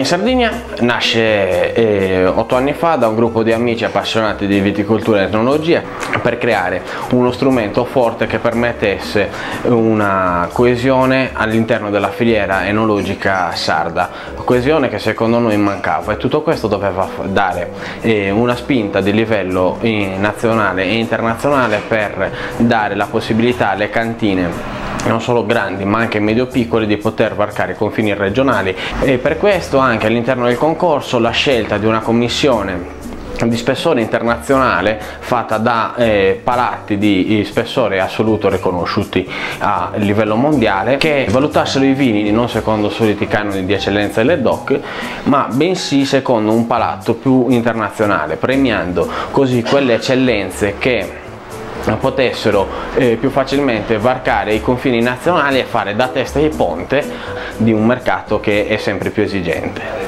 in Sardegna nasce 8 anni fa da un gruppo di amici appassionati di viticoltura e etnologia per creare uno strumento forte che permettesse una coesione all'interno della filiera enologica sarda, coesione che secondo noi mancava, e tutto questo doveva dare una spinta di livello nazionale e internazionale per dare la possibilità alle cantine non solo grandi ma anche medio-piccoli di poter varcare i confini regionali, e per questo anche all'interno del concorso la scelta di una commissione di spessore internazionale fatta da palati di spessore assoluto riconosciuti a livello mondiale, che valutassero i vini non secondo soliti canoni di eccellenza delle DOC, ma bensì secondo un palato più internazionale, premiando così quelle eccellenze che potessero più facilmente varcare i confini nazionali e fare da testa e ponte di un mercato che è sempre più esigente.